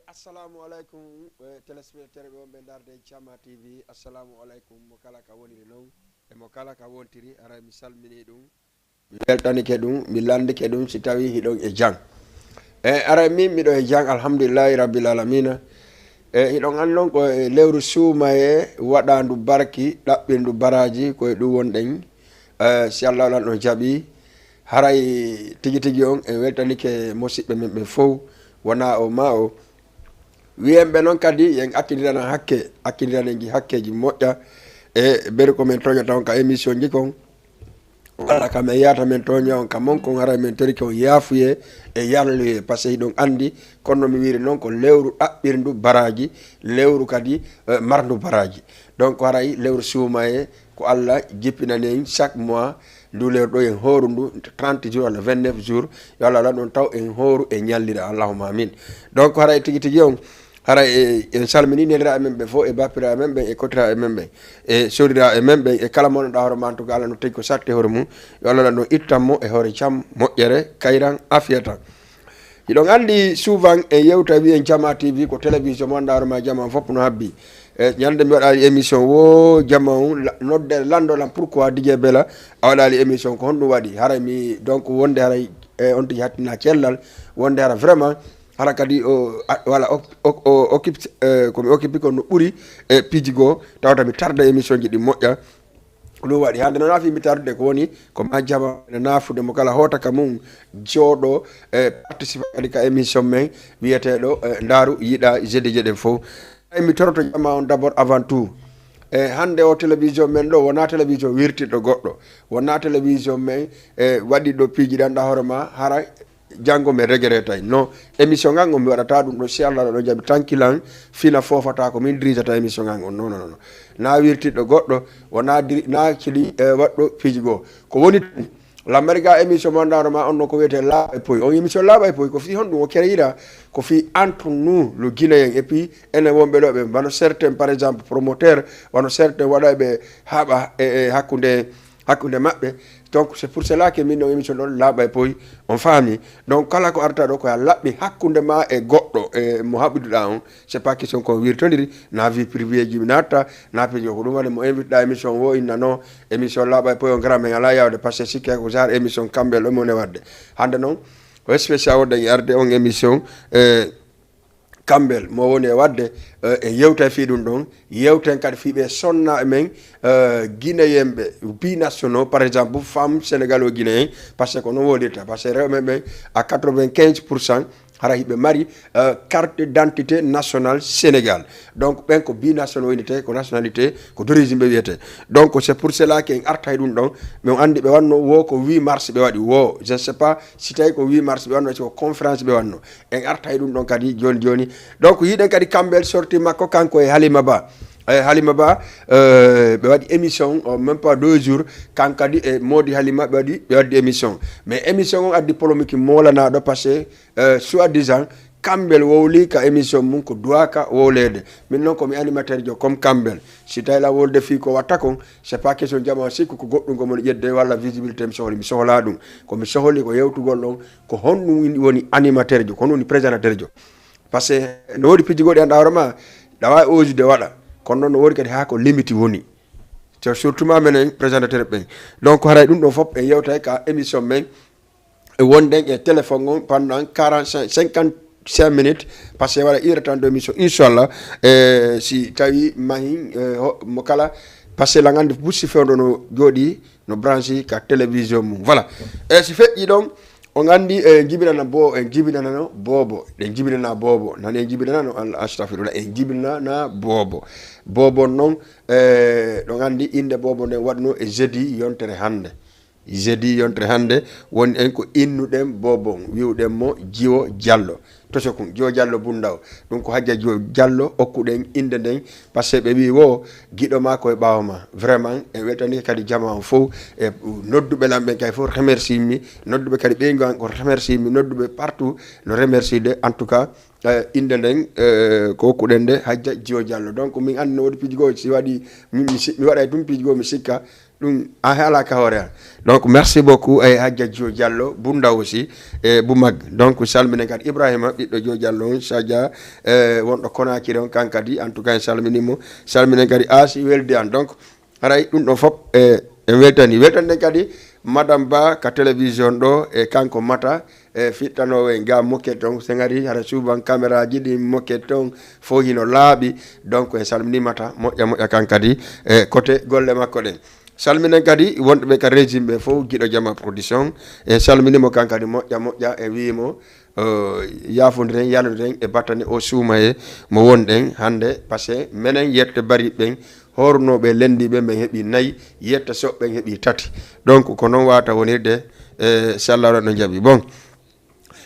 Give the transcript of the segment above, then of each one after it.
assalamu alaikum téléspectateur ɓe wonɓe darde Thiama TV. Assalamu alaikum mo kala ka woniri noon e mo kala ka wontiri ara mi salmini ɗum mi weltanike ɗum mi landike ɗum si tawi hiɗon e jang ara min miɗo e jang alhamdulillahi rabbil alamina hiɗon an noon ko lewru suumaye waɗandu barki ɗaɓɓindu baraji koye ɗum wonɗen si Allah walan ɗon jaaɓi haray tigi tigi on e weltanike musidɓe men ɓe fof wona o ma o wiyemɓe noon kadi yen akkidirana hakkidiranen gi hakkeji moƴƴa e ɓeri komin toñata on ka émission ji kon walla kam e yata men toña on kamon kon haray men toriki on yaafuye e yarluye par ce que ɗon andi kono mi wiri noon ko lewru ɗaɓɓirndu baraji lewru kadi marndu baraji donc haray lewru suumaye ko Allah jippinanen chaque mois ndu lewru ɗo en hooru ndu 30 jours walla 29 jours yo Allah waɗan ɗon taw en hooru e ñallira allahuma amin donc haray tigi tigi on haray en salmini nelira e men ɓe fof e bappira e men ɓen e kotira e men ɓen e sodira e men ɓen e kala monoɗa hoore ma en tout cas Allah no tagi ko satte hoore mum yo Allah waɗan ɗon ittanmo e hoore cam moƴƴere kayran afiya tan hiɗon andi souvent en yewta wiyen Thiama TV ko télévision mo anda hoore ma jama fof no habbi ñande mi waɗali émission wo jamma on nodde landolan pourquoi Dj Bella a waɗali émission ko honɗum waɗi haray mi donc wonde haray on tigi hattina cellal wonde hara vraiment hara kadi voilà occupe komi occupe ko no ɓuuri e piiji goo tawata mi tarda émission ji ɗi moƴƴa ɗum waɗi hande no naafi mi tarde ko woni ko majjama ne naafude mo kala hotaka mum jooɗo e participe kadi ka émission men wiyeteɗo ndaaru yiiɗa jeɗe jeɗen fof mi toroto jamma on d' abord avant tout hande o télévision men ɗo wona télévision wirtirɗo goɗɗo wona télévision men waɗi ɗo piiji ɗanɗa hoore ma hara janggo mi regere tay non émission ngan on mi waɗata ɗum ɗo si Allah ɗo jaaɓi tranquillan fina fofata ko min dirisata émission ngan on non na wirtirɗo goɗɗo wona na kili waɗɗo piiji goo ko woni l'Amérique émission mo andano ma on non ko wiyete laaɓa e poyi on émission laaɓa e poyi ko fi honɗum o créira ko fi entre nous le Guinéen et puis enen wonɓe ɗo ɓe wano certain par exemple promoteur wano certain waɗoɓe haaɓa e hakkude maɓɓe donc c'est pour cela que min ɗon émission ɗon laaɓa e poyi on faami donc kala ko arta ɗo koya laɓɓi hakkude ma e goɗɗo e mo haɓiduɗa on c'est pas question ko wirtodiri na vie privé ji mi natta na piiji ko ɗum waɗi mo invite ɗa émission wo inna non émission laaɓa e poyi on gara men ala yawde par ce que sikke ko genre émission kamɓel ɗo mone wadde hande noon o spécial woɗɗen arde on émission kambel mo woni e wadde e yewta fi ɗum ɗon yewten kadi fiɓe sonna men guinéyenɓe binationaux par exemple femme sénégal o guinéen par ce que ko noon wolirta par ce que rewɓe ɓen à 95% hara hiɓe mari carte d'identité nationale sénégal donc ɓen ko binationaux winete ko nationalité ko d'origine ɓe wiyete donc c'est pour cela que en arta e ɗum ɗon min andi ɓe wanno wo ko 8 mars ɓe waɗi wo je ne sais pas si tawi ko 8 mars ɓe wanno ko conférence ɓe wanno en arta e ɗum ɗon kadi joni joni donc yiɗen kadi kamɓel sorti makko kanko e Halima Ba Halima Ba ɓe waɗi émission même pas 2 jours kanko kadi e Modi Halima ɓe waddi émission mais émission on addi polémique molanaɗo par ce que soi-disant kamɓel wowli ka émission mum ko duwaka wowlede min noon komi animateur jo comme kamɓel si tawi la wolde fi ko watta kon c'est pas question jama sikku ko goɗɗum gomoni ƴedde walla visibilité mi sohli mi sohla ɗum komi sohli ko yewtugol ɗon ko honɗum woni animateur jo ko honɗum woni présentateur jo par ce que no woodi piiji goɗɗi anɗa hoore ma ɗa wawi osude waɗa kono noon no woodi kadi ha ko limite woni te surtout ma menen présentateur ɓen donc haray ɗum ɗon fof en yewtay ka émission men e wonɗen e téléphone on pendant 55 minutes par ce que waɗa ira tan de émission inchallah si tawi mahin mo kala par ce que la gandi bussi fewdo no jooɗi no branche ka télévision mum voilà e si feƴƴi ɗon on andi en jibinana bobo ɗen jibinana bobo nan en jibinana astafirullah en jibinana bobo noon ɗon andi inde bobo nden waɗno e jeudi yontere hande woni en ko innuɗen bobo wiwɗen mo Djiwo Diallo tosokun Djiwo Diallo Bundaw ɗum ko hajja Djiwo Diallo okkuɗen inde nden par ce que ɓe wi wo guiɗo ma koye ɓawa ma vraiment en weltani kadi jama on fof e nodduɓe lamɓe kay fof remercie mi nodduɓe kadi ɓeygu an ko remercie mi nodduɓe partout no remercie de en tout cas inde nden ko hokkuɗen nde hajja Djiwo Diallo donc min andi no waɗi piiji goo si waɗi mi waɗa e ɗum piiji goo mi sikka ɗum a haala ka hoore donc merci beaucoup e Hadja Jo Diallo bu ndaw aussi e bu mag donc salminen kadi Ibrahima ɓiɗɗo Jo Diallo on Sadia wonɗo Konakiri on kankadi en tout cas en salminimo salminen kadi Asi welde an donc haray ɗum ɗon fof en weltani kadi madame Ba ka télévision ɗo e kanko Mata e fittanowo en ga moket ton se ngari hara suuban caméra ji ɗi moket ton fo hino laaɓi donc en salminimata moƴƴa kankadi e côté golle makko ɗen salminen kadi wonɓe ka régime ɓe fof guiɗo jama production e salminimo kankadi moƴƴa e wiimo yafodiren yalodiren e battane o suuma e mo wonɗen hande par ce que minen yette bari ɓen hornoɓe lendiɓe ɓen heeɓi 4 yetta soɓɓen heeɓi 3 donc ko noon wata wonirde e sallah no jaaɓi bon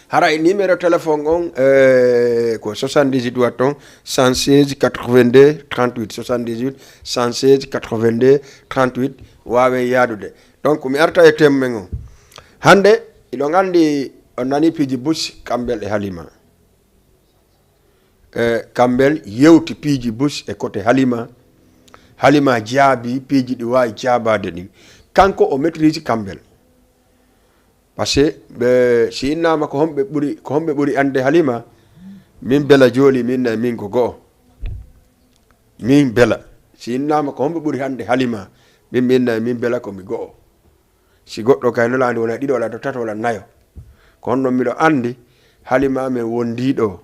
hara e numéro téléphone on ko 78 watton 116 82 38 78 116 82 38 wawe yaadude donc mi arta e temmen on hande iɗo gandi on nani piiji Bush Campbell e Halima Campbell yewti piiji Bush e côté Halima jaabi piiji ɗi wawi jaabade ɗin kanko o maîtrise Campbell par ce que ɓe si innama ko homɓe ɓuuri ande Halima min bela jooli min ko go'o min bela si innama ko homɓe ɓuuri hande Halima min bela komi go'o si goɗɗo kay nolandi wona 2 walla 3 walla 4 ko honno miɗo andi Halima min wondiɗo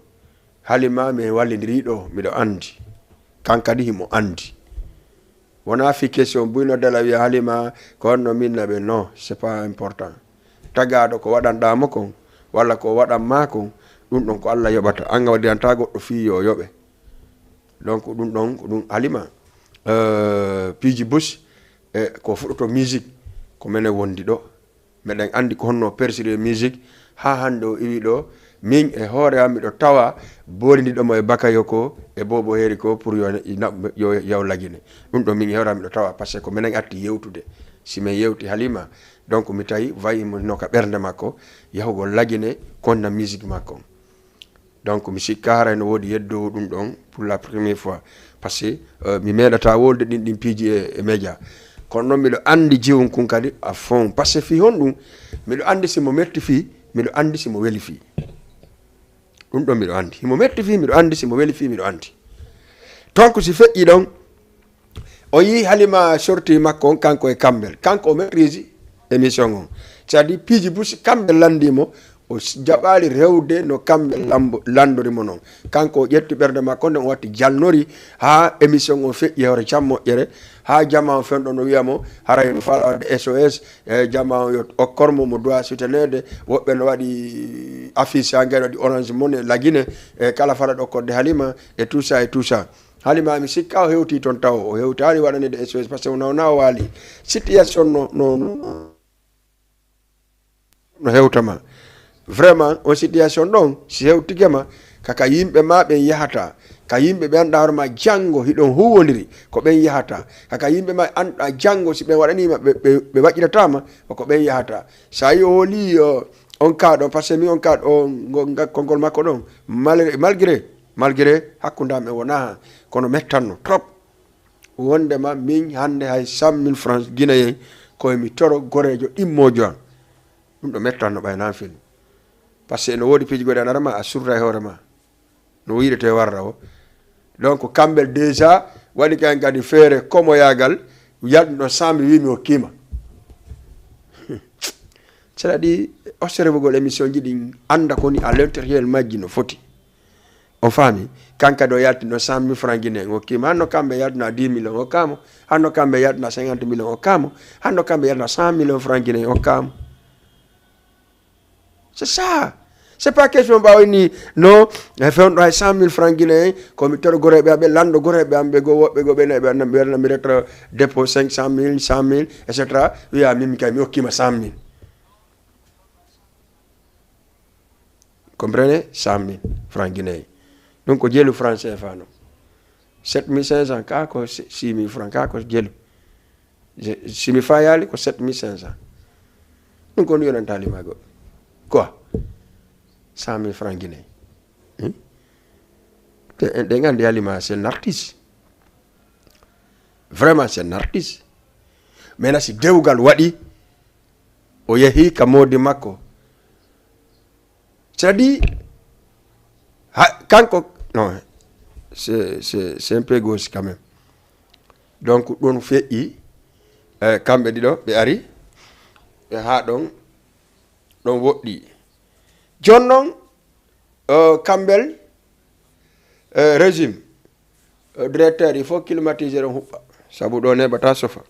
Halima min wallidiriɗo miɗo andi kankadi himo andi wona fi question buyno dela wiya Halima ko honno minnaɓe non c'est pas important tagaɗo ko waɗanɗamo kon walla ko waɗanma kon ɗum ɗon ko Allah yoɓata an ga waddiyanta goɗɗo fi yo yoɓe donc ɗum ɗon ko ɗum Halima piiji Bush ko fuɗɗoto musique ko minen wondi ɗo meɗen andi ko honno persiré musique ha hande o iwi ɗo min e hoore am miɗo tawa borindiɗomo e Bakayo ko e Bobo Heri ko pour yo yaw lagine ɗum ɗon min e hoore am miɗo tawa par ce que ko minen atti yewtude si min yewti Halima donc mi tawi wayimo no ka ɓernde makko yahugo lagine konna musique makko donc mi sikka haray no woodi yeddowo ɗum ɗon pour la première fois par ce que mi meeɗata wolde ɗin piiji e média kono noon miɗo andi jiwon kun kadi à fond par ce que fi hon ɗum miɗo andi simo metti fi miɗo andi simo weli fi ɗum ɗon miɗo andi himo metti fi miɗo andi simo weli fi miɗo andi donc si feƴƴi ɗon o yi Halima sorti makko on kanko e Campbell kanko o maîtrise émission on c'est à dire piiji Bush Campbell landimo o jaɓali rewde no Campbell landorimo noon kanko o ƴetti ɓerde makko nde o watti jalnori ha émission o feƴƴi hewre cammoƴƴere ha jama o fenɗo no wiyamo haray no falade SOS e jama o yo okkormo mo doit soutenede woɓɓe no waɗi affiche ha gueɗe waɗi Orange Money lagine e kala fala ɗo kodde Halima et tout ça Halima mi sikka o hewti toon taw o hewtani waɗanede SOS par ce que wona o waali situation no hewtama vraiment on situation ɗon si hewtigema kaka yimɓe ma ɓen yahata ka yimɓe ɓe anduɗa hoore ma janggo hiɗon huwodiri ko ɓen yahata kaka yimɓe ma anduɗa janggo si ɓen waɗanima ɓe waƴƴiratama ko ɓen yahata sa yi o hooli on kaɗo par ce que mi on kaɗo konngol makko ɗon malgré hakkudam e wona kono mettanno trop wondema min hande hay 100 000 francs guinéen koye mi toro gorejo ɗimmojo an ɗum ɗo mettanno ɓaynan fin par ce que no woodi piiji goɗe anarama a surta e hoore ma no wiirete warra o donc Campbell déjà waɗi kaen kadi feere komoyagal yalɗuɗo 100 000 wimi hokkima c'est à dire observegol émission ji ɗin anda koni à l'intérieur majji no foti on faami kankadi o yaltino 100 000 francs guinéen hokkima hanno kamɓe yaltina 10 millions hokkamo hanno kamɓe yaltina 50 millions hokkamo hanno kamɓe yaltina 100 millions francs guinéen hokkamo c'est ça c'est pas question mbawni no fewno hay 100 000 francs guinéen komi toro goreɓe aɓe lando goreɓe am ɓe go woɓɓe go ɓene ɓe annami ɓe mi retta dépôt 500 000 100 000 etc wiya mimi kay mi hokkima 100 000 comprenez 100 000 francs guinéen donc ko jeelu franc CFA no 7500 ka ko 6000 francs ka ko jeelu simi fa yaali ko 7500 ɗum ko yonantali ma goɗɗo quoi 100 000 francs guinéen ɗe gandi Halima c'est un artiste vraiment c'est un artiste maintenant si dewgal waɗi o yehi ka modi makko c'est-à-dire kanko non c'est un peu gauche quand même donc ɗon feƴƴi kamɓe ɗiɗo ɓe ari ɓe ha ɗon woɗɗi joni noon Campbell régime directeur il faut climatiser ɗon huɓɓa saabu ɗo neɓata sofa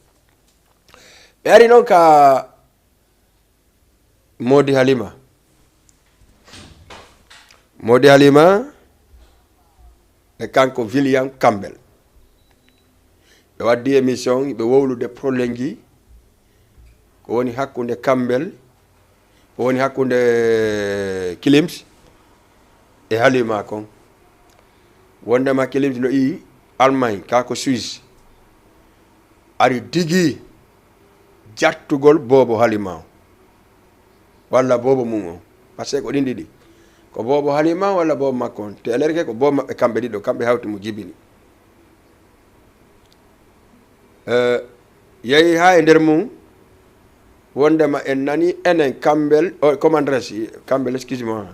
ɓe ari noon ka Modi Halima e kanko William Campbell ɓe waddi émission ɓe wowlude probléme ji ko woni hakkude Campbell ko woni hakkude Kilims e Halima kon wondema Kilims no yi Allemagne kako Suisse ari digi jattugol bobo Halima o walla bobo mum o par ce que ko ɗin ɗiɗi ko bobo Halima walla bobo makko on te elerke ko bobo maɓɓe kamɓe ɗiɗo kamɓe hawti mo jibini yehi ha e nder mum wondema en nani enen Campbell commandres Campbell excuse moi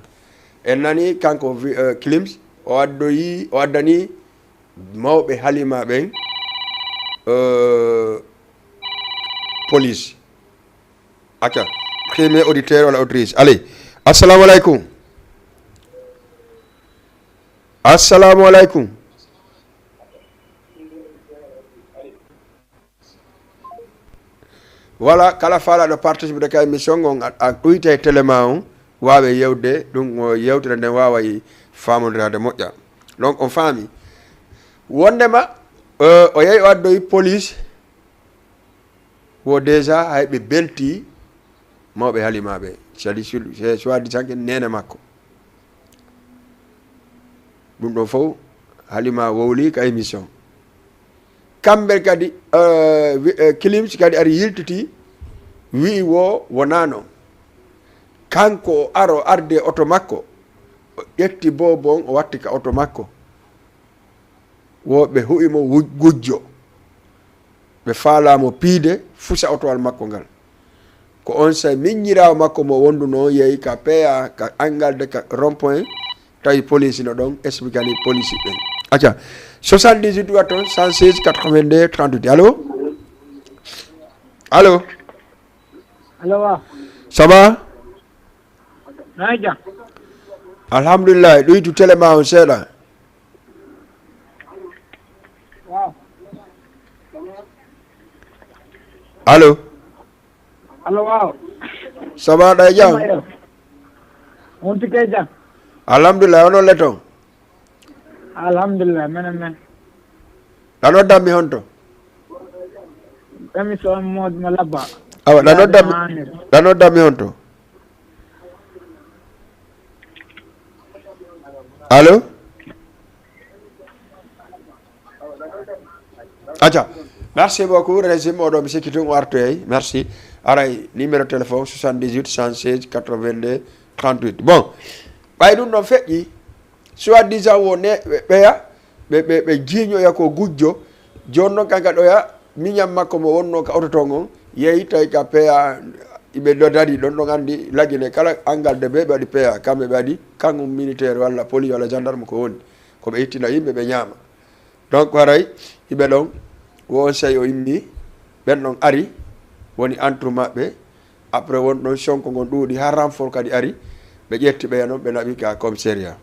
en nani kanko Kilims o addani mawɓe Halima ɓen police acca premier auditeur walla auditrice allez assalamu aleykum voilà kala faalaɗo participe ka émission on a ɗoyta e téléma on wawe yewde ɗum yewtere nden wawa famodirade moƴƴa donc on faami wondema o yehi o addoyi police wo déjà hayɓe belti mawɓe Halima ɓe c'est soi-disant nene makko ɗum ɗon fof Halima wowli ka émission kamɓe kadi Kilims kadi ari yiltiti wi wonano kanko arde oto makko o ƴetti bobon o watti ka oto makko woɓe hu'imo gujjo ɓe faalamo piide fusa otowal makko ngal ko on say miññirawo makko mo wonduno yeehi ka peya ka angalde ka rond point tawi police no ɗon expliquani police ɓen acca 78 watton 116 82 38 allo allo wa ça va naija alhamdulillah ɗoytu téléma on seeɗa waaw allo waaw ça va ɗa jam wonti kay jam alhamdulillah onon le toon alhamdulillah men ɗa noddammi honto émission mo labba awa ɗa noddammi honto allo acca merci beaucoup régime oɗo mi sikki tun o artoyey merci aray numéro téléphone 78 116 82 38 bon ɓay ɗum ɗon feƴƴi soi-disant wone ɓeya ɓe jiiñoya ko gujjo joni noon kanka ɗoya miñam makko mo wonno ka oto ton on yeehi tawi ka peya ɓe ɗo dari ɗon ɗon andi lagine kala angalde ɓe waɗi peya kamɓe ɓe waɗi kangum militaire walla police walla gendarme ko woni koɓe ittina yimɓe ɓe ñaama donc haray hiɓe ɗon won sey o immi ɓen ɗon ari woni entre maɓɓe après won ɗon sonko ngon ɗuuɗi ha renfort kadi ari ɓe ƴetti ɓeya noon ɓe naɓi ka commissariat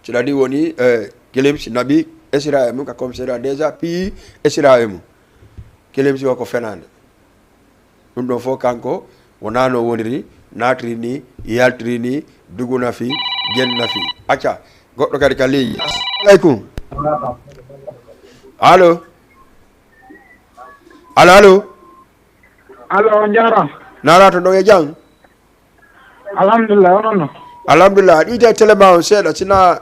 c'est-à-dire woni Kilims naɓi esira e mum ka commissariat déjà piyi esira e mum Kilims o ko fenade ɗum ɗon fof kanko wonano woniri natiri ni yaltiri ni duguna fi jenna fi acca goɗɗo kadi ka leyi aleykum allo jara nara to ɗon e jang alhamdulillah onono alhamdulillah ɗuyte téléma on seeɗa sina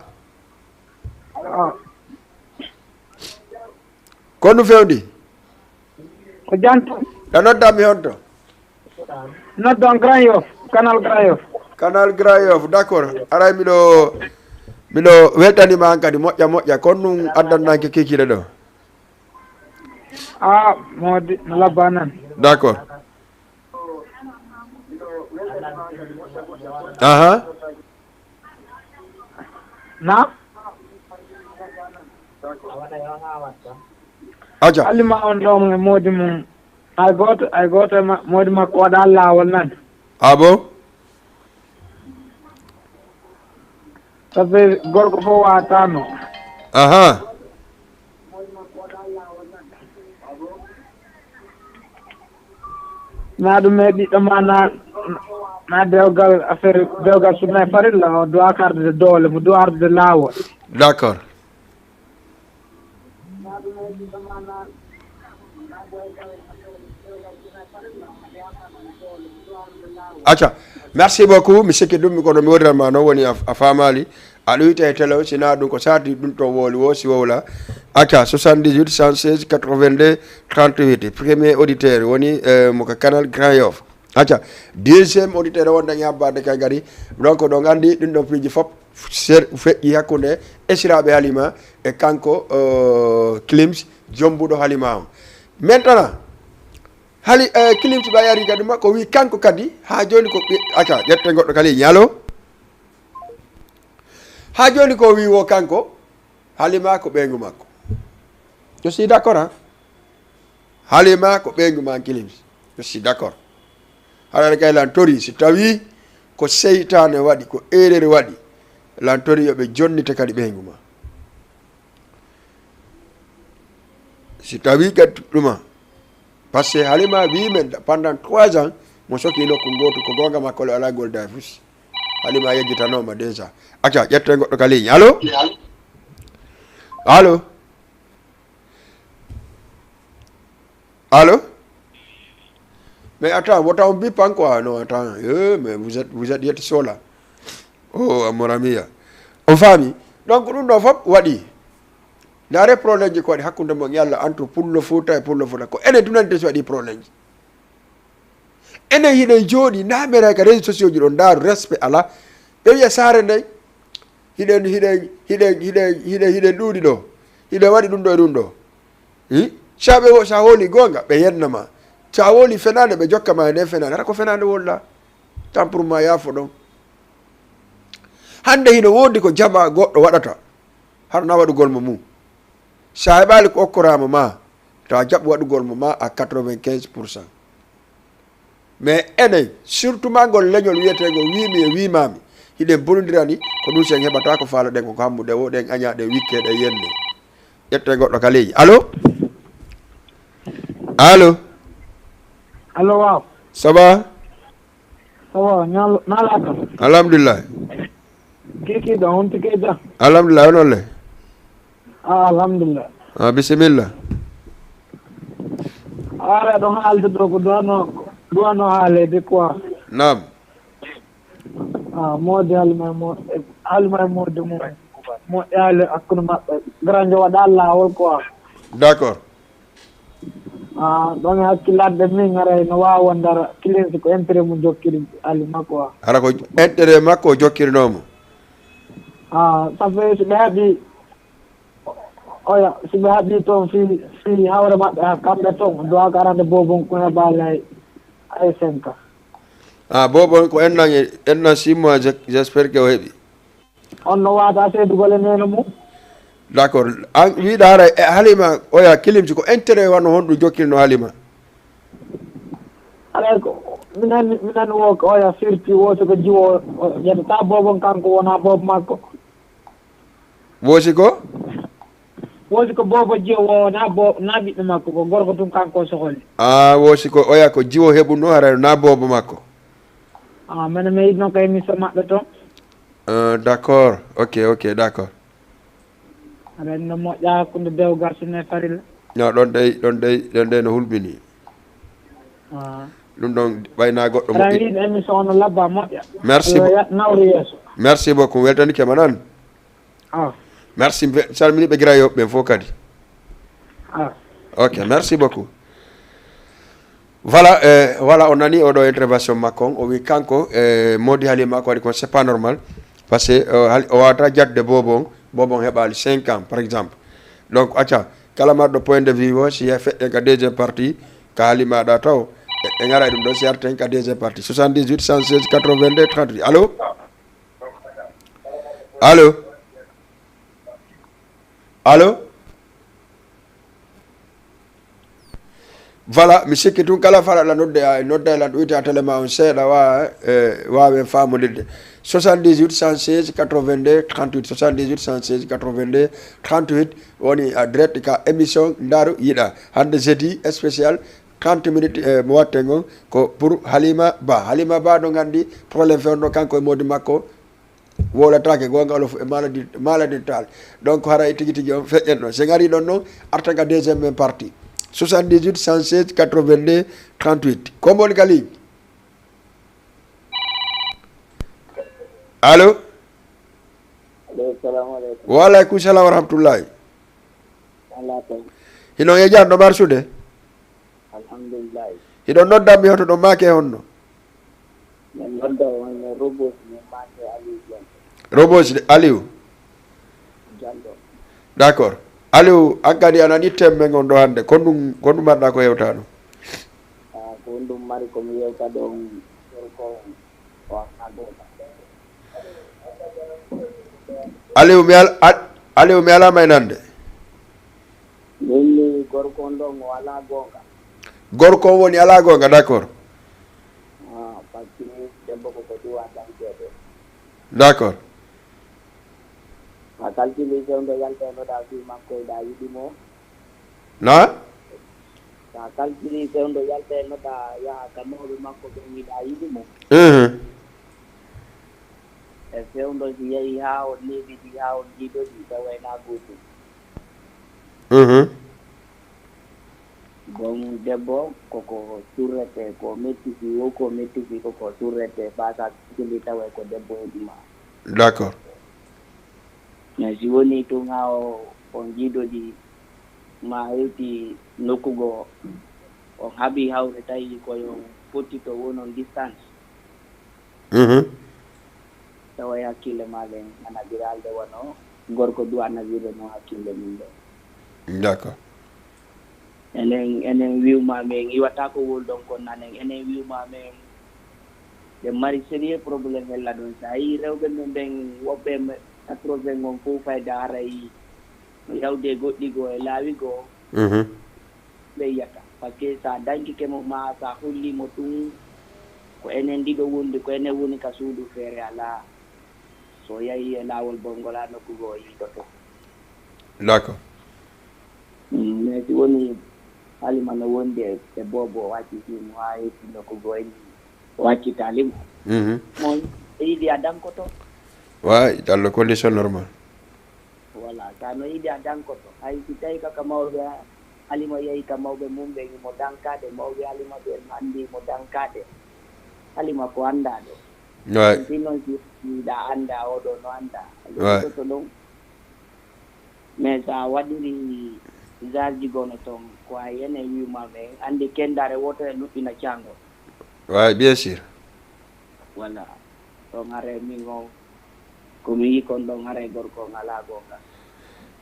ko ɗum fewndi ko janto ɗa noddammi honto noddon Grand Yoff canal Grand Yoff d'accord aray miɗo weltanima an kadi moƴƴa kono ɗum addannanke kikiɗe ɗo Ah, modi no labba nan. D'accord. Aha. Na? Aja. Halima on ɗo modi mum. Ay goto modi makko waɗa lawol nan. Ah bon? Sabi gorko fof watano. Aha. Na ɗum e ɓiɗɗo ma na dewgal affaire dewgal sunna e farilla o doit arde doole mo doit arde lawol. D'accord. Acha. Merci beaucoup monsieur Kedum mi kono mi wodranma noon woni a famali aɗa wiyte e télé o sina ɗum ko sardi ɗum to wooli wo si wowla acca 78 116 82 38 premier auditeur woni mo ko canal Grand Yoff acca deuxiéme auditeur o wonda ñabbade kay gari donc ɗon andi ɗum ɗon piiji fof feƴƴi hakkude esiraɓe halima e kanko Klims jombuɗo halima o maintenant hali Klims ɓa yari kadi makko wi kanko kadi ha joni ko acca ƴette goɗɗo kali ñalo ha joni ko wi wo kanko halima ko ɓeygu makko je suis d'accord hein halima ko ɓeygu ma Klims je suis d'accord haɗaɗa kay lan tori si tawi ko seytane waɗi ko erreur waɗi lan tori yoɓe jonnita kadi ɓeygu ma si tawi kadi ɗuma par ce que halima wimen pendant 3 ans mo soki nokku goto ko gonga makko le ala golda fusi halima yejjitanoma déjà acca ƴette goɗɗo ka ligne allo allo allo mais attends wota on bipan quoi non attends mais vous êtes yette sola oh mon ami on faami donc ɗum ɗo fof waɗi ndaare probléme ji ko waɗi hakkude mo yalla entre pullo Fouta e pullo Fouta ko enen dunante so waɗi probléme ji enen hiɗen jooɗi namere ka réseaux sociaux ji ɗo ndaaru respect ala ɓe wiya saare ndey hiɗen ɗuuɗi ɗo hiɗen waɗi ɗum ɗo e ɗum ɗo saɓe sa hooli gonga ɓe yennama sa wooli fenade ɓe jokkama e nden fenade hata ko fenade wolɗa tant pour ma yaafo ɗon hande hiɗo woodi ko jama goɗɗo waɗata harna waɗugol mo mum sa heɓali ko okkorama ma tawa jaɓɓo waɗugol mo ma à 95%. mais enen surtout ma ngol leñol wiyetego wimi e wimami hiɗen bolodirani ko ɗum sen heɓata ko faala ɗen koko hammude wo ɗen añaɗe wikkeɗe yenne ƴette goɗɗo ka leeji allo allo allo waaw ça va nalaka alhamdulillah kikiɗo honti keyda alhamdulillah onoon le alhamdulillah bisimilla ara ɗon haalde ɗo ko duwano haalede quoi nam mode halima e mode mum moƴƴe haale hakkude maɓɓe grand jo waɗa lawol quoi d'accord ɗon e hakkilladde min ara no wawa wondara Klims ko intérêt mum jokkiri halima quoi hara ko intérêt makko o jokkirinomo safe so ɓe heeɓi oya so ɓe heeɓi toon fi hawre maɓɓe kamɓe toon dowa ko arande bobon ko heɓale ay 5 ans bobon ko ennan 6 mois j'espère que o heeɓi on no wata seedugol e nene mum d'accord an wiɗa hara halima oya Klims ko intérêt wano honɗum jokkirino halima alay ko minen wo ko oya firti woto ko jiwo ƴettata bobon kanko wona bobo makko wosi ko wosi ko bobo jiwo na ɓiɗɗo makko ko gorko tum kanko sohli wosi ko oya ko jiwo heɓuno hara na bobo makko mene mi yiɗno ko émission maɓɓe toon d'accord ok d'accord aɗa no moƴƴa hakkude dewgal sunne farilla no ɗon ɗey no hulɓini ɗum ɗon ɓayna goɗɗo aɗa yiiɗo émission ono labba moƴƴa merci nawri yeeso merci beaucoup weltanike ma nan merci salminiɓe gira yoɓe ɓen fof kadi ok merci beaucoup voilà voilà on nani oɗo intervention makko on o wi kanko modi halima ko waɗi kon c'est pas normal par ce que o wawata jadde bobo on heɓali 5 ans par exemple donc acca kalamarɗo point de vue o si feƴƴen ka deuxiéme partie ka haalimaɗa taw ɓe gara ɗum ɗo si arten ka deuxiéme partie 78 116 82 38 allo allo allo voilà mi sikki tun kala falaɗa nodda lan ɗoyti a téléma on seeɗa wawen famodirde 78 116 82 38 78 116 82 38 woni direct ka émission Ndaaru Yiɗa hande jeudi spécial 30 minutes mo watten on ko pour Halima Ba ɗo gandi probléme fewno kanko e modi makko wolatake gonga olof e maladie tal donc hara tigi tigi on feƴƴen ɗon so gari ɗon noon arta ka deuxiéme partie 78 116 82 38 ko moni ka ligne allo assalamu aleykum wa aleykum salam wa rahmatullahi hino yejanɗo marsude alhamdulillah hiɗon noddammi hoto ɗo maake honno min nodda on robot min maake Robos Aliou Diallo d' accord Aliou an kadi a nani temme gon ɗo hannde ko ɗum mbaɗɗa ko yewta ɗum ko ɗum mari komi yewta ɗon ko Aliou mi alama e nande minni gorko on ɗon o ala gonga gorko on woni ala gonga d' accord par ce que debbo koko duwa dankede d' accord a calcule sewdo yaltenoɗa fi makko eɗa yiɗimo na sa calcule sewdo yaltenoɗa yaha ka mawɓe makko ɓen yiɗa yiɗimo e fewdo si yehi ha on neɓiɗi ha on jiiɗoɗi tawayna gotum bon debbo koko surrete ko mettiki wo ko mettiki koko surrete fasa kili tawa ko debbo heɗima d' accord mais si woni tun ha on jiiɗoɗi ma hewti nokkugo on haaɓi hawre tawi koyon fotti to wonon distance tawa hakkille maɗen anaɓiralde wono gorko duwa nabire no hakkille min ɗo d' accord enen wiwma men iwata ko wolɗon kon nanen enen wiwma men ɓe mari sérieux probléme hella ɗon sa yi rewɓe men ɓen woɓɓe 80 on fof fayda haray yawde goɗɗi goo e laawi goo ɓe yiyata par ce que sa dankike mo ma sa hollimo ɗum ko enen ɗiɗo wondi ko enen woni ka suudu feere ala so yahi e laawol bolngol ha nokkugo yiɗoto d' accord mais si woni Halima no wondi e bobo waccitimo ha hetti nokkugo en waccitalimo mon yiɗi a dankoto way dans les conditions normales voilà sa no yiɗi a dankoto hay si tawi kaka mawɓe Halima yehi ka mawɓe mum ɓe mo dankade mawɓe Halima ɓe andi mo dankade Halima ko anda ɗo way si noon si yiɗa anda oɗo no anda to ɗon mais sa waɗiri jarji gono toon ko a ene wiwma men andi kendare wotere luɗɗina cango way bien sûr voilà ɗon hare min on komi yi kon ɗon hare gorko on ala gonga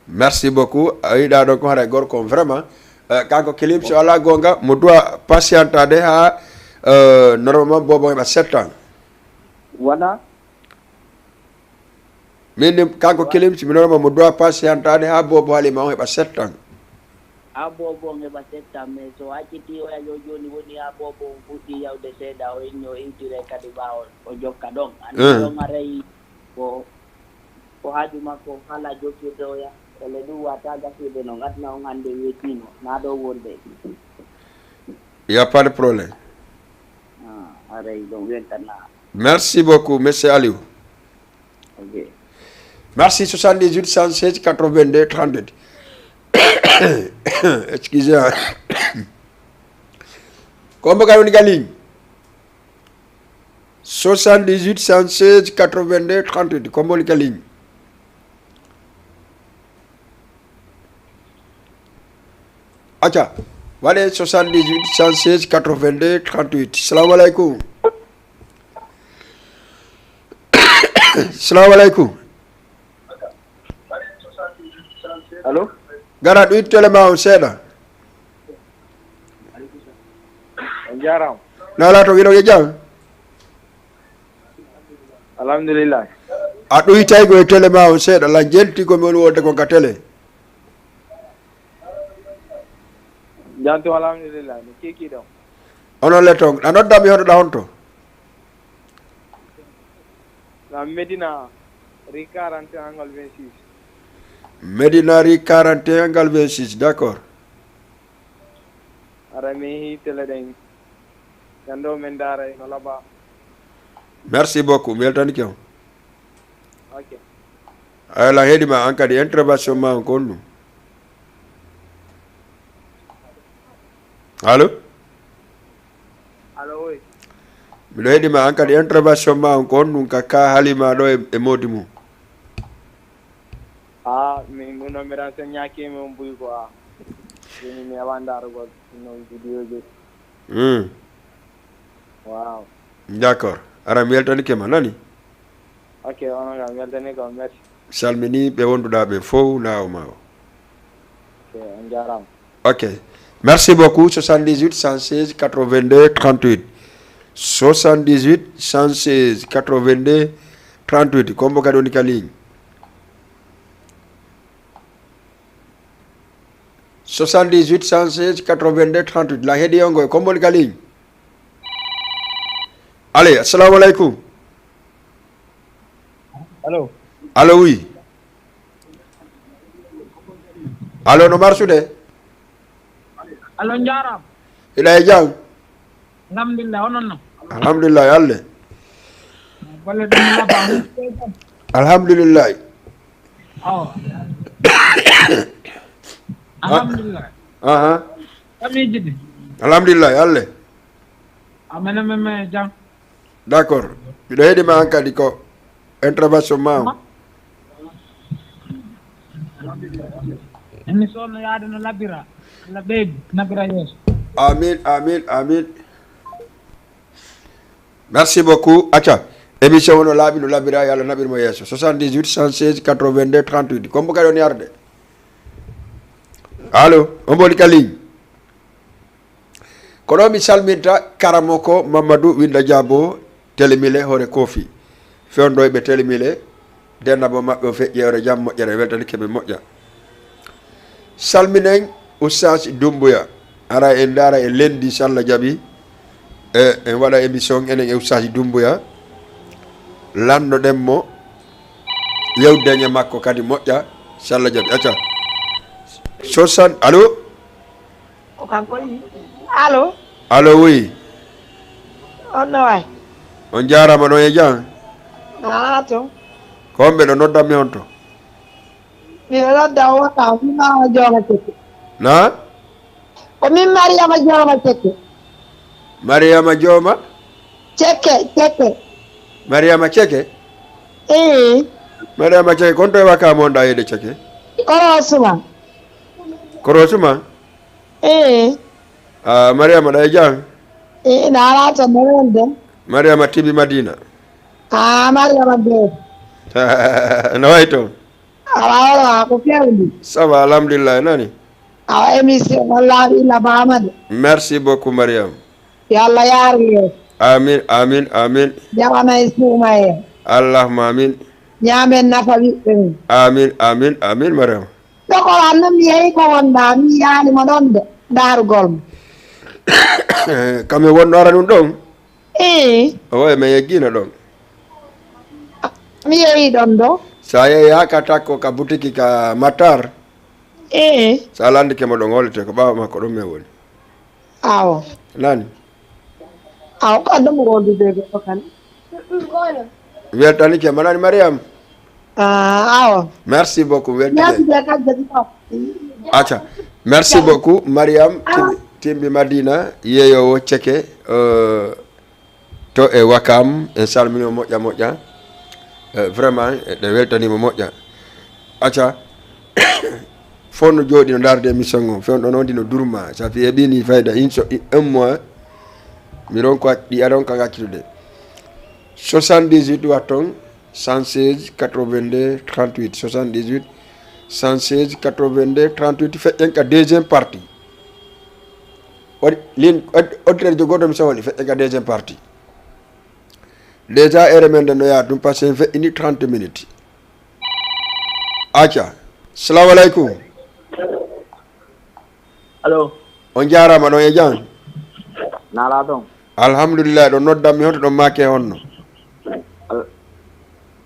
merci beaucoup a yiɗa ɗon ko haɗa gorko on vraiment kanko kilim so ala gonga mo doit patientade ha normalement bobo heɓa 7 ans voilà min kanko kilim mi normalement mo doit patientade ha bobo Halima on heɓa 7 ans ha bobo on heɓa 7 ans mais so acciti oya yo joni woni ha bobo on fuɗɗi yawde seeɗa o inni o intire kadi ɓawol o jokka ɗon andi ɗon haray ko haaju makko hala jokkirde oya ele ɗum wata gasirde no gadna on hande weetino na ɗo wonde y a pas de problème haray ɗon weltana merci beaucoup monsieur Aliou ok merci 78 116 82 38 excusez-moi comme ka woni ga ligne 78 116 82 38 comme woni ga ligne aca waɗe 78 116 82 38 salamu aleykum salamu aleykum allo gara ɗo telema on seeɗa on jaram nala to ino ye jam alhamdulillah a ɗoytaygo e telema on seeɗa la jelti komi woni wonde ko ka télé janto alhamdulillah mi kiki ɗon onon le ton a noddami hoɗoɗa honto na Medina Rue 41 angle 26 Medina Rue 41 angle 26 d'accord ara mi hi télé ɗen gando men dara no laba merci beaucoup mi weltanike on ok ala heeɗima an kadi intervention ma on ko on ɗum allo allo oui miɗo heeɗima an kadi intervention ma on ko on ɗum ka haalima ɗo e modi mum min no mi renseigné ñakimi on buy ko joni mi awa darugol no vidéo ji wow d'accord ara mi weltanike ma nani ok onon kam weltani ko merci salmini ɓe wonduɗa ɓe fof nawma o ok on jarama ok merci beaucoup 78 116 82 38 78 116 82 38 kombo kadi woni ka ligne 78 116 82 38 la heeɗi on goy kombo woni ka ligne allez assalamu aleykum allo allo oui allo no marsude allo jaram ila e jam alhamdulillah onon no alhamdulillah alle golle ɗum laba alhamdulillah aw alhamdulillah aha kami jidi alhamdulillah alle amene meme jam d'accord miɗo heeɗima an kadi ko intervention ma o émission no yaade no labira Allah ɓeydi nabira yeeso amin amin amin merci beaucoup acca émission wono laaɓi no labira yo Allah naɓirmo yeeso 78 116 82 38 kombo kadi on yarde allo on mboni ka ligne kono mi salminta karamo ko Mamadou Winda Diabo télémile hoore Kofi fewnoyɓe télémile dennabo maɓɓe o feƴƴi ewre jam moƴƴere weltani keɓe moƴƴa salminen oustaz Doumbouya ara en dara e lendi sallah jaaɓi en waɗa émission enen e oustaz Doumbouya lannoɗenmo yewdeñe makko kadi moƴƴa sallah jaaɓi acca 60 allo allo allo oui on no way on jarama ɗon e jam ala to ko on ɓeɗo noddanmi on to miɗo nodda wota mimama jooma cekke na ko min mariama jooma cekke mariama jooma cekke mariama ceke mariama ceke kon to e waka monɗa yeɗe ceke koro suma korosuma mariama ɗa e jam na ala to nowende mariama tibi madina mariama bee no way toon awa ko fewndi ça va alhamdulillah nani awa émission on laaɓi labama de merci beaucoup mariam yo Allah yaari yeeso amin amin amin jaɓana e suuma en allahuma amin ñaamen nafa ɓiɓɓe min amin amin amin mariam ɗokowan noon mi yehi ko wonɗa mi yaalimo ɗon de daarugol mo kami wonno ara ɗum ɗon oye mi yeggino ɗon mi yehi ɗon ɗo sa yehi ha ka takko ka boutique ka Matar sa landike mo ɗon hollete ko ɓawa makko ɗon min woni awo nani awo ko addomo wondude goɗɗo kan weltanike ma nani mariam awo merci beaucoup weltide yasude kaddati ɗo acca merci beaucoup mariam timbi madina yeeyowo ceke to e wakam en salminimo moƴƴa moƴƴa vraiment ɗe weltanima moƴƴa acca fof no jooɗi no darde émission o fewno ɗon wonde no durma ça fait heɓini fayida un mois miɗon ko ɗi aɗon ka gaccitude 78 watton 116 82 38 78 116 82 38 feƴƴen ka deuxième partie lin auditeur jogoto mi sawoli feƴƴen ka deuxième partie déjà ere men nde no yaha ɗum par ce que feƴƴini 30 minutes acca salamu aleykum allo on jarama ɗon e jam nala ɗon alhamdulillah ɗo noddammi honto ɗon make honno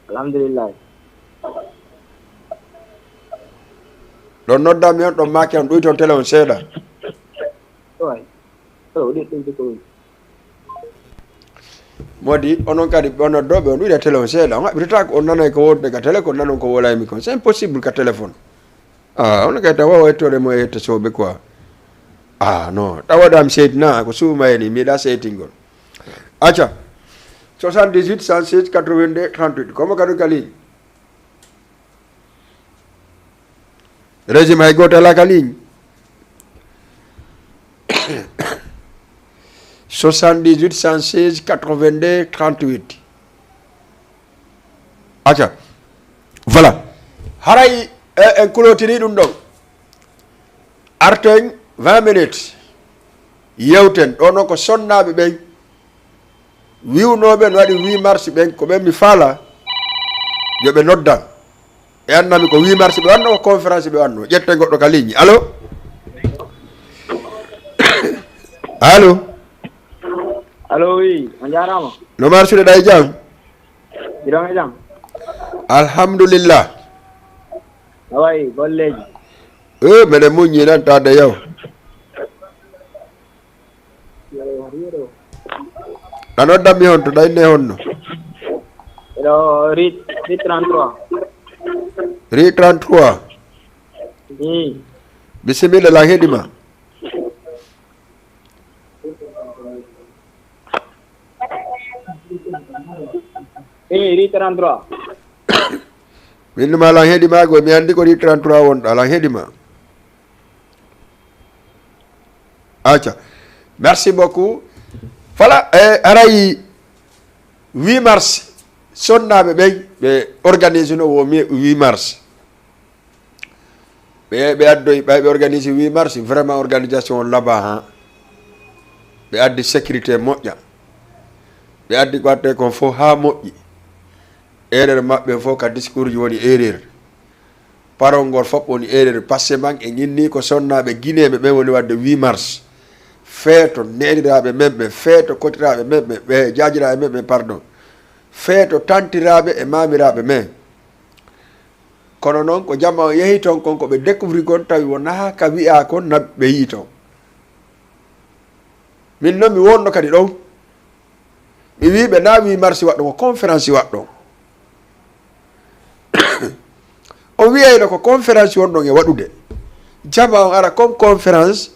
alhamdulillah ɗon noddammi on ɗon make on ɗoy toon télé on seeɗa modi onon kadi on noddoɓe on ɗuyɗa télé on seeɗa on haɓritata ko on nanay ko wonde ka télé ko nanon ko wolaymi kon c'est impossible ka téléphone on kay taw wawa hettode mo e hetta soɓe quoi non tawaɗam seytina ko suumayeni mbiɗa seytingol acca 78 116 82 38 komo kadi ka ligne régime hay goto ala ka ligne 78 116 82 38 acca voilà haray en kulotiri ɗum ɗon arten 20 minutes yewten ɗo noon ko sonnaɓe ɓen wiwnoɓe no waɗi 8 mars ɓen ko ɓen mi faala yoɓe noddan e annami ko 8 mars ɓe wanno ko conférence ɓe wanno ƴetten goɗɗo ka ligne allo allo allo oui on jarama no marsude ɗa e jam jiɗon e jam alhamdulillah awayi golleji meɗen muññi nan tade yaw ɗa noddanmi hon to ɗayne honno eɗo rit 33 ri 33 bisimilla lan heɗima ri 33 minnuma lan heɗimago mi andi ko ri 33 wonɗo lan heɗima acca merci beaucoup voilà arayi 8 mars sonnaɓe ɓen ɓe organise no wo 8 mars ɓe addoy ɓe organise 8 mars vraiment organisation o laaɓa ha ɓe addi sécurité moƴƴa ɓe addi ko watte kon fof ha moƴƴi erreur maɓɓe fof ka discours ji woni erreur parole ngol fof woni erreur par ce que man e ñinni ko sonnaɓe guinéɓe ɓen woni wadde 8 mars feeto neɗiraɓe men ɓe feeto kotiraɓe men ɓe jajiraɓe men ɓe pardon feeto tantiraɓe e mamiraɓe men kono noon ko jamma o yeehi toon kon koɓe découvri kon tawi wona ka wiya kon naɓe yi toon min noon mi wonno kadi ɗon mi wiɓe na 8 mars waɗɗo ko conférence waɗɗon on wiyayno ko conférence wonɗon e waɗude jama on ara comme conférence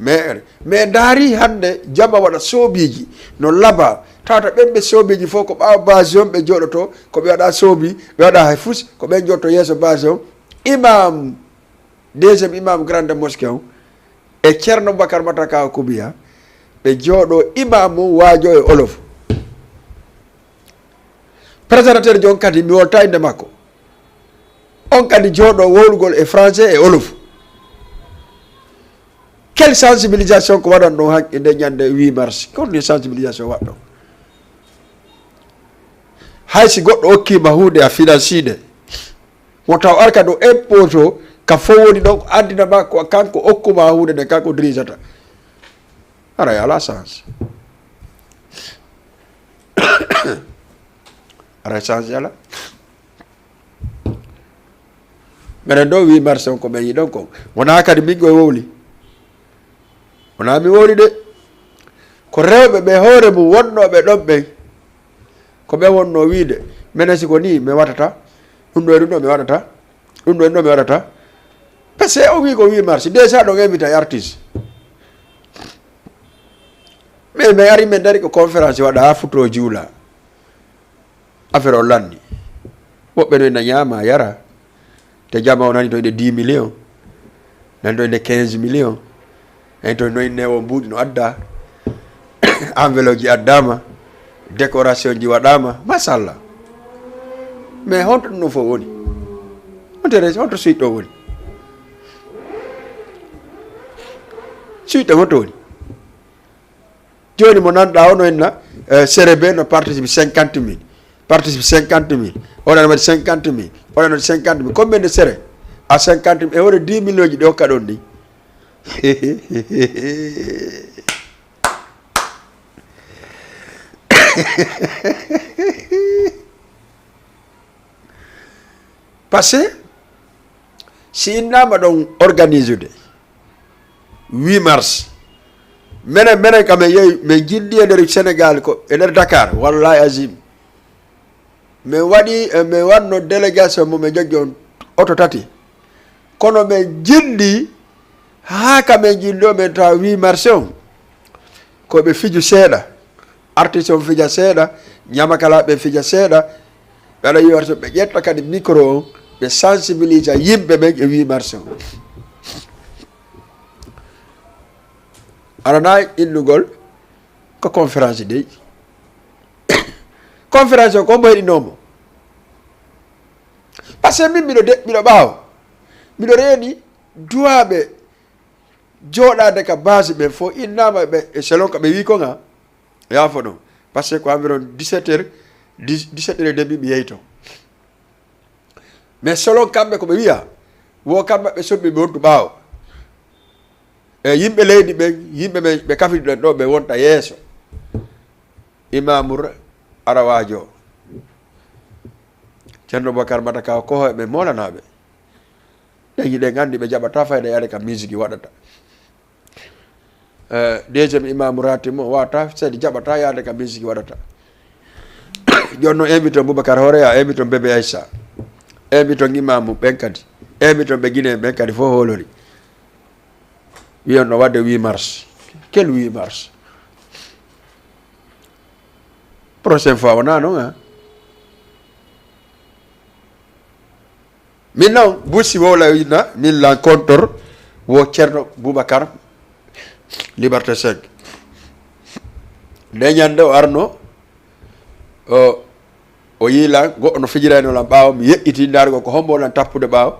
mais daari hande jama waɗa soobiji no laaɓa tawata ɓen soobiji fof ko ɓawa base on ɓe jooɗoto ko ɓe waɗa soobi ɓe waɗa hay fus ko ɓen jotto yeeso base on imam deuxiéme imam grande mosquée on e ceerno bakar mataka kubiya ɓe jooɗo imam mum waajo e olof présentateur jon kadi mi wolta inde makko on kadi jooɗo wowlugol e français e olof quelle sensibilisation ko waɗan ɗon hanki nde ñande 8 mars holni sensibilisation waɗɗon haysi goɗɗo hokkima hunde a financiɗe mo taw arka ɗo impose o ka fo woni ɗon andinama ko kanko hokkuma hunde nde kanko dirisata aray ala sens aray sens ala minen ɗo 8 mars on ko ɓen yiɗon kon wona kadi min koye wowli wona mi wowli de ko rewɓe ɓe hoore mum wonnoɓe ɗon ɓen ko ɓe wonno wiide minen siko ni mi waɗata ɗum ɗo e ɗum ɗo mi waɗata ɗum ɗo e ɗum ɗo mi waɗata par ce que o wi ko 8 mars déjà ɗon invité e artiste mais mi ari min dari ko conférence waɗa ha futo juula affaire o lanni woɓɓe no ina ñaama yara te jama o nani to inde 10 millions nani to inde 15 millions en to noyinne o mbuuɗi no adda enveloppe ji addama décoration ji waɗama machallah mais honto ɗum no fof woni ontere onto suite ɗo woni suite wonto woni joni mo nanɗa ono henna sere be no participe 50 000 participe 50 000 oɗano waɗi 50 000 oɗano waɗi 50 000 combien de sere à 50 000 e wone 10 millions ji ɗi hokka ɗon ɗi par ce que si innama ɗon organise de 8 mars menen kam min yeehi min jilli e nder Sénégal ko e nder Dakar wallahi azim min waɗi min wanno délégation mo min jogui on oto tati kono min jilli ha kamin jilli o min tawa 8 mars on koɓe fiju seeɗa artiste on fija seeɗa ñamakalaɓe fija seeɗa ɓe aɗa yiwarto ɓe ƴetta kadi micro on ɓe sensibilisa yimɓe ɓen e 8 mars on arana innugol ko conférence dey conférence o ko mbo heɗinomo par ce que min mbiɗo ɓaawo mbiɗo reeni duwaɓe jooɗade ka base ɓen fof innama ɓe e selon ko ɓe wi ko ga yaafo ɗon par ce que ko environ 17 heures et demi mi yehi ton mais selon kamɓe koɓe wiya wo kamɓe ɓe soɓɓi ɓe wontu ɓaawo e yimɓe leydi ɓen yimɓe ɓe ɓe kafiɗi ɗen ɗo ɓe wonta yeeso Imamour Arawajo ceerno Bocar Matakaw ko ɓe molanaɓe ɗen yiɗen andi ɓe jaɓata fayda yaade kam musique waɗata deuxiéme Imamour Ratimo wawata sedi jaɓata yaade kam musique waɗata joni noon invite on Boubacar Horeya invite on Bébé Aïssa invite on Imamu ɓen kadi invite on ɓe Guinée ɓen kadi fof holori wiyon no wadde 8 mars quel 8 mars prochaine fois wona noon ha min noon bussi wowlayna min l'encontre wo ceerno Boubacar Liberté 5 nde ñande o arno o yiilan goɗɗo no fijiraynolan ɓaawo mi yeƴƴiti ndargo ko hombo lan tappude ɓaawo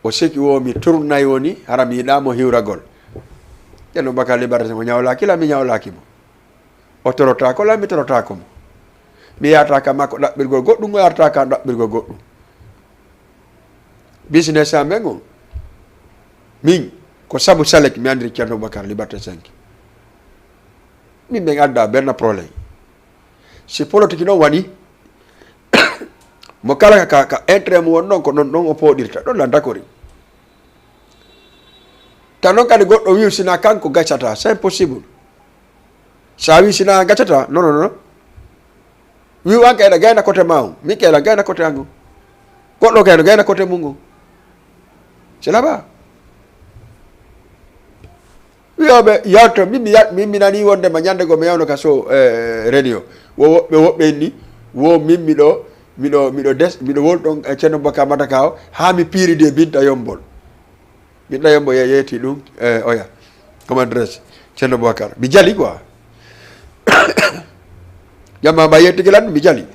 o seki wo mi tournayi woni hara mi yiɗamo hiwragol ceerno Boubacar Liberté 5 o ñawlaki la mi ñawlaki mo o torotako la mi torotako mo mi yataka makko ɗaɓɓirgol goɗɗum o yartaka ɗaɓɓirgol goɗɗum business am ɓen on min ko sabu salek mi andiri ceerno Boubacar Liberté 5 min ɓen adda benn probléme si politique noon waɗi mo kala ka intérêt mo won ɗon ko ɗon o pooɗirta ɗon la dakori tan noon kadi goɗɗo wi sina kanko gaccata c'est impossible sa wi sina gaccata non wi an kayɗa gayna côté ma on min kayɗa gayna côté an on goɗɗo kayno gayna côté mum on c'est là-bas wiyoɓe yawto min mi nani wondema ñande go mi yawno ka so radio wo woɓɓe ni wo min miɗo wolɗon e ceerno Boubacar Matakaw ha mi piiridi e Binta Yombol Binta Yombol yeeti ɗum oya comment adresse ceerno Boubacar mi jali quoi jamma mba yettigi lan mi jali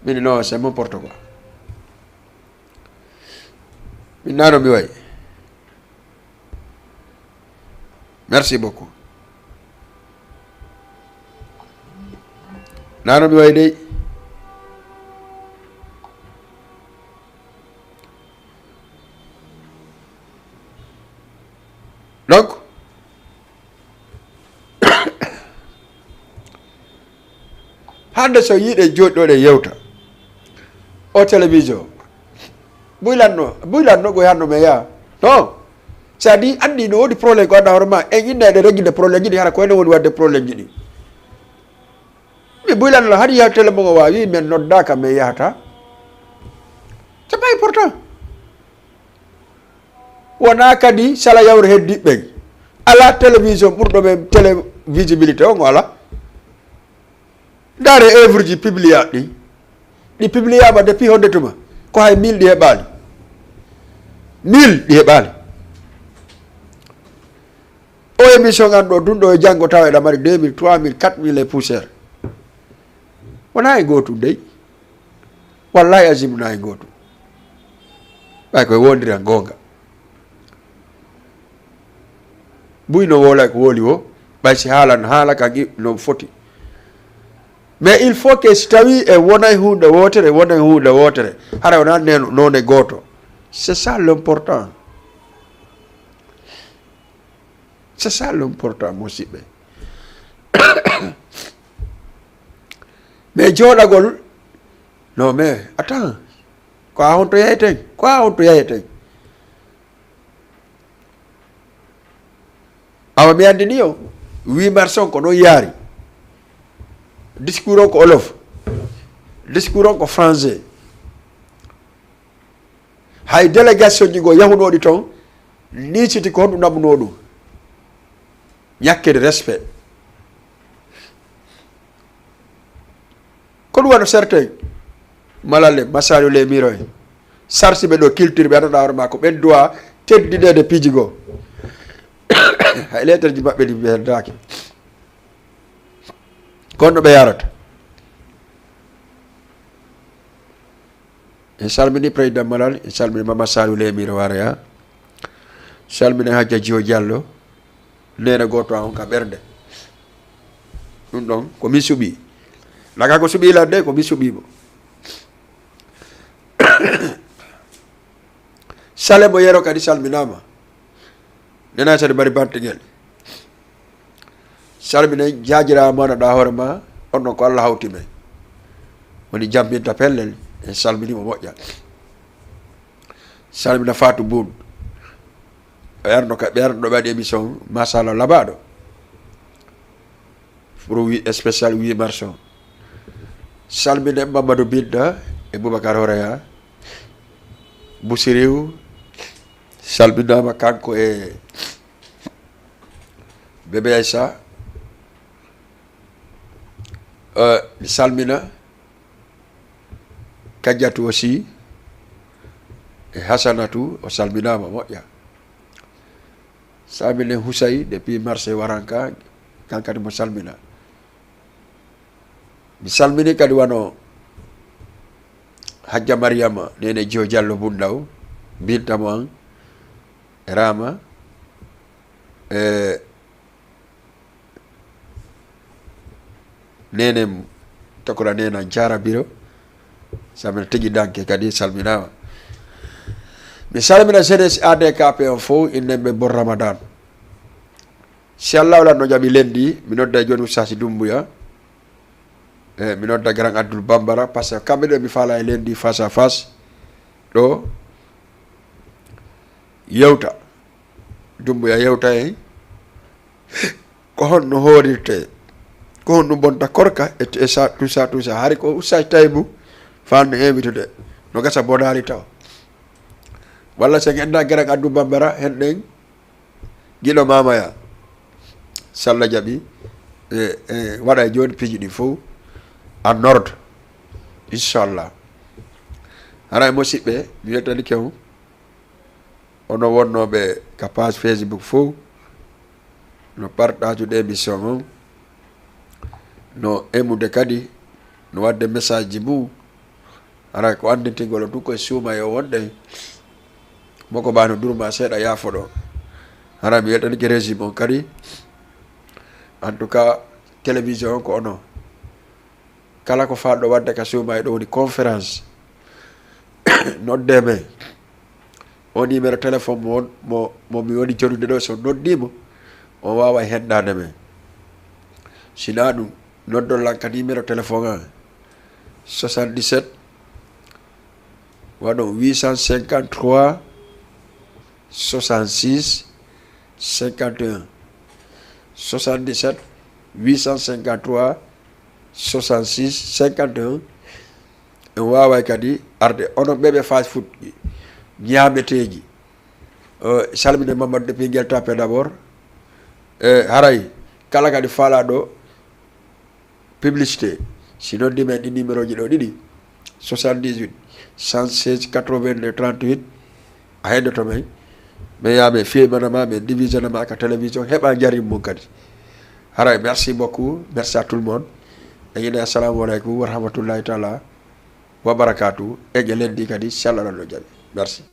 mini non c'est n'importe quoi min nano mi wayi merci beaucoup nano mi wayi dey donc hande so yiiɗe jooɗɗo ɗe yewta o télévision buylanno goy hanno me yaa non c'est à dire andi no woodi probléme ko anda hoore ma en innede reggide probléme ji ɗi hara koyne woni wadde probléme ji ɗi mi buylanno haɗi yaha télé mo o wawi men noddaka mais yahata c'est pas important wona kadi sala yawre heddiɓe ɓen ala télévision ɓurɗo men télé visibilité on o ala ndaare œuvre ji publiat ɗi publiama depuis honde tuma ko hay 1000 ɗi heɓali 1000 ɗi heɓali o émission ganduɗo dunɗo e janggo tawa eɗa mari 2000 3000 4000 e poussiére wona e gotum dey wallahi asim na e gotum ɓay koye wondira gonga buyno wola ko woli o ɓay si haala ka no foti mais il faut que si tawi e wonay hunde wotere hara wona none goto c'est ça l'important musidɓe mais joɗagol non mais attends ko a honto yeyeten awa mi andini o 8 mars on ko ɗon yaari discours on ko olof discours on ko français hay délégation ji go yahunoɗi toon niciti ko honɗum namuno ɗum ñakkede respect ko ɗum waɗa certain malalle masalu le miro en sarsiɓe ɗo culture ɓe anduɗa hoore ma ko ɓen duwa teddinede piiji goo hay lettre ji maɓɓe ɗi ɓe heddaki konno ɓe yarata en salmini président malal en salmini mama salu le miro waraya salmini hajja jio diallo nene goto a on ka ɓerde ɗum ɗon komi suuɓi laga ko suuɓi ladde komi suuɓimo sale mo yero kadi salminama nena sade mari bantigel salminen jajira manoɗa hoore ma on ɗon ko Allah hawti men woni jambinta pellel en salminimo moƴƴa salmina Fatou Boun ɓe arno waɗi émission machallah labaɗo pour spécial 8 mars o salmine Mamadou Binda e Boubacar Horeya Bousiriw salminama kanko e Bébé Aïssa mi salmina Kadiatou aussi e Hasanatou o salminama moƴƴa salmine Houssaye depuis marché waranka kankadi mo salmina mi salmini kadi wano Hajja Mariama nene Jio Diallo Bundaw bintamo an Rama nene takora nena Jara Biro salmina tigi danke kadi salminama mi salmina jeunesse ADKP on fof innemɓe bon ramadan si Allah wala no jaɓi lendi mi nodda joni Oustaz Doumbouya mi nodda Grand Abdoul Bambara par ce que kamɓe ɗo mi faala e lendi face à face ɗo yewta Doumbouya yewta en ko honno horirte ko honno bonta korka et tout ça haari ko Oustaz Taybou fanno invitude no gasa bonari taw walla sen enda Grand Abdoul Bambara hen ɗen guiɗo mamaya salla jaɓi waɗa e joni piiji ɗi fof en ordre inchallah hara e musidɓe mi wettani kew ono wonnoɓe ka page Facebook fof no partage ude émission on no emude kadi no wadde message ji mum hara ko andintigol o du koye suuma yo wonɗe moko bano durma seeɗa yaafoɗo hara mi wettani ke régime on kadi en tout cas télévision on ko ono kala ko falɗo wadde ka suuma e ɗo woni conférence nodde men o numéro téléphone mo mi woni jonude ɗo so noddimo on wawa heɗɗade men sina ɗum noddollan ka numéro téléphone an 77 waɗon 853 66 51 77 853 66 51 en wawa kadi arde onon ɓeɓe fast food ñameteji salmine Mamadou depuis Guel Tapé d'abord haray kala kadi faala ɗo publicité si noddi men ɗi numéro ji ɗo ɗiɗi 78 116 82 38 a heddoto men mais yame fimanama mais divisionnement ka télévision heɓa jarim mum kadi haray merci beaucoup merci à tout le monde e yine assalamu aleykum wa rahmatullahi taala wa barakatuh e ƴe lendi kadi sallalano jaɓi merci